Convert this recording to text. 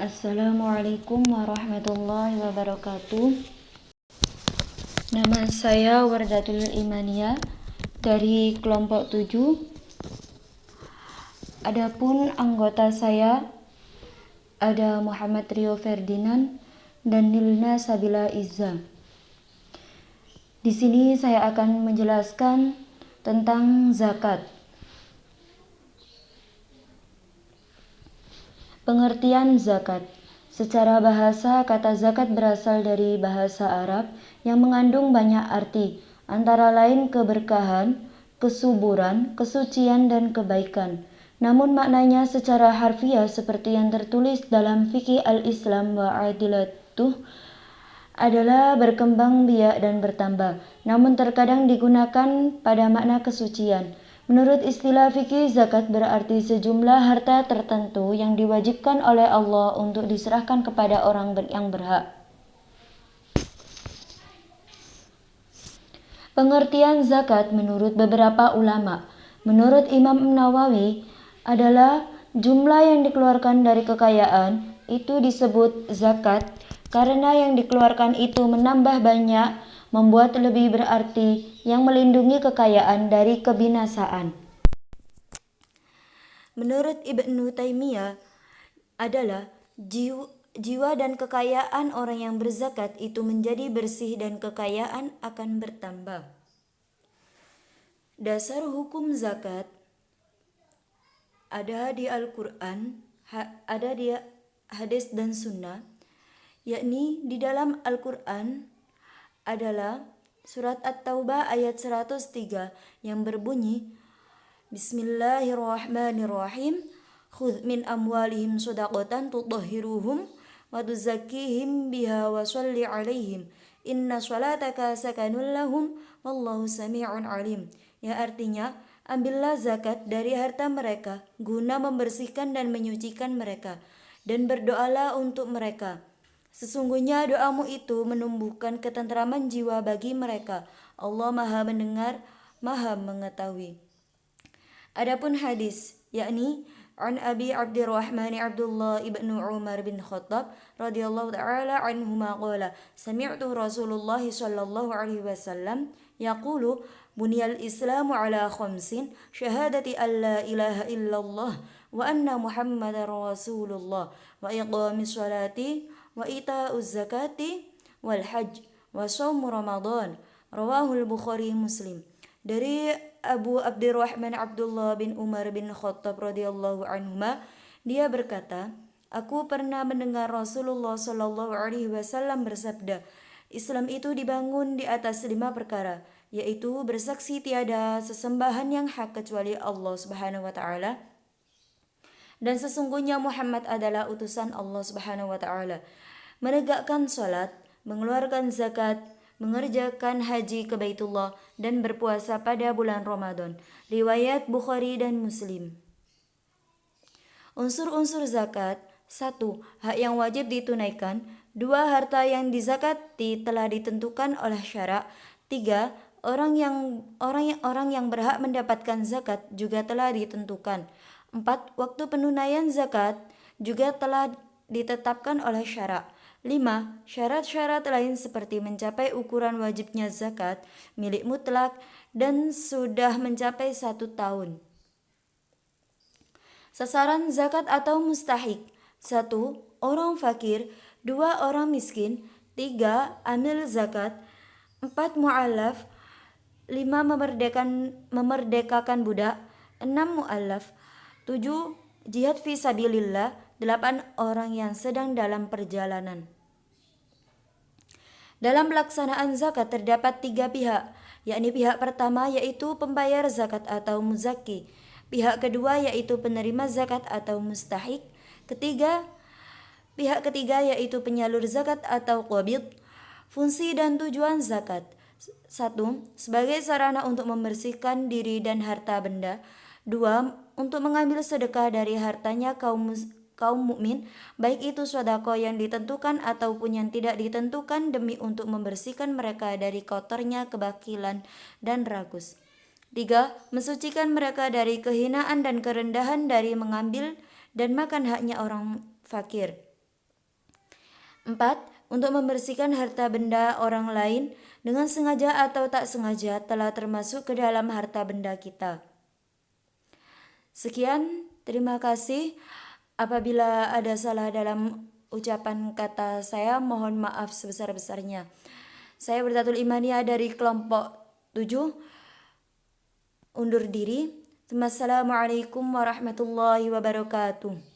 Assalamualaikum warahmatullahi wabarakatuh. Nama saya Wardatul Imania dari kelompok 7. Adapun anggota saya ada Muhammad Rio Ferdinand dan Nilna Sabila Izza. Di sini saya akan menjelaskan tentang zakat. Pengertian zakat. Secara bahasa, kata zakat berasal dari bahasa Arab yang mengandung banyak arti, antara lain keberkahan, kesuburan, kesucian, dan kebaikan. Namun maknanya secara harfiah seperti yang tertulis dalam Fiqh al-Islam wa Adilatuh adalah berkembang biak dan bertambah, namun terkadang digunakan pada makna kesucian. Menurut istilah fikih, zakat berarti sejumlah harta tertentu yang diwajibkan oleh Allah untuk diserahkan kepada orang yang berhak. Pengertian zakat menurut beberapa ulama, menurut Imam Nawawi, adalah jumlah yang dikeluarkan dari kekayaan itu disebut zakat karena yang dikeluarkan itu menambah banyak, membuat lebih berarti, yang melindungi kekayaan dari kebinasaan. Menurut Ibnu Taimiyah adalah jiwa dan kekayaan orang yang berzakat itu menjadi bersih dan kekayaan akan bertambah. Dasar hukum zakat ada di Al-Quran, ada di hadis dan sunnah, yakni di dalam Al-Quran adalah surat At-Taubah ayat 103 yang berbunyi, Bismillahirrahmanirrahim, khudh min amwalihim shadaqatan tutahhiruhum wa tuzakkihim biha wa shalli alaihim inna shalataka sakanun lahum wallahu sami'un alim. Ya, artinya, ambillah zakat dari harta mereka guna membersihkan dan menyucikan mereka, dan berdoalah untuk mereka. Sesungguhnya doamu itu menumbuhkan ketentraman jiwa bagi mereka. Allah Maha Mendengar, Maha Mengetahui. Adapun hadis, yakni an Abi Abdurrahman Abdullah ibnu Umar bin Khattab radhiyallahu ta'ala anhuma qala sami'tu Rasulullah sallallahu alaihi wasallam yaqulu buniyal islamu ala khamsin syahadati an la ilaha illallah wa anna muhammadar rasulullah wa iqamis salati wa ita'uz zakati wal hajj wa shaum ramadan rawahul Bukhari Muslim. Dari Abu Abdurrahman Abdullah bin Umar bin Khattab radhiyallahu anhuma, dia berkata, aku pernah mendengar Rasulullah sallallahu alaihi wasallam bersabda, Islam itu dibangun di atas 5 perkara, yaitu bersaksi tiada sesembahan yang hak kecuali Allah Subhanahu wa taala, dan sesungguhnya Muhammad adalah utusan Allah Subhanahu wa taala, menegakkan salat, mengeluarkan zakat, mengerjakan haji ke Baitullah, dan berpuasa pada bulan Ramadan. Riwayat Bukhari dan Muslim. Unsur-unsur zakat: 1. Hak yang wajib ditunaikan. 2. Harta yang dizakati telah ditentukan oleh syarak. 3. Orang yang berhak mendapatkan zakat juga telah ditentukan. 4. Waktu penunaian zakat juga telah ditetapkan oleh syarak. 5. Syarat-syarat lain seperti mencapai ukuran wajibnya zakat, milik mutlak, dan sudah mencapai 1 tahun. Sasaran zakat atau mustahik: 1. Orang fakir. 2. Orang miskin. 3. Amil zakat. 4. Mu'allaf. 5. Memerdekakan budak. 6. Mu'allaf. 7. Jihad fi sabilillah. 8. Orang yang sedang dalam perjalanan. Dalam pelaksanaan zakat terdapat 3 pihak, yakni pihak pertama yaitu pembayar zakat atau muzaki, pihak kedua yaitu penerima zakat atau mustahik, pihak ketiga yaitu penyalur zakat atau qabid. Fungsi dan tujuan zakat: 1. Sebagai sarana untuk membersihkan diri dan harta benda. 2. Untuk mengambil sedekah dari hartanya kaum mukmin, baik itu sedekah yang ditentukan ataupun yang tidak ditentukan, demi untuk membersihkan mereka dari kotornya kebakilan dan rakus. 3. Mensucikan mereka dari kehinaan dan kerendahan dari mengambil dan makan haknya orang fakir. 4. Untuk membersihkan harta benda orang lain dengan sengaja atau tak sengaja telah termasuk ke dalam harta benda kita. Sekian, terima kasih. Apabila ada salah dalam ucapan kata saya, mohon maaf sebesar-besarnya. Saya Bertatul Imania dari kelompok 7 undur diri. Wassalamualaikum warahmatullahi wabarakatuh.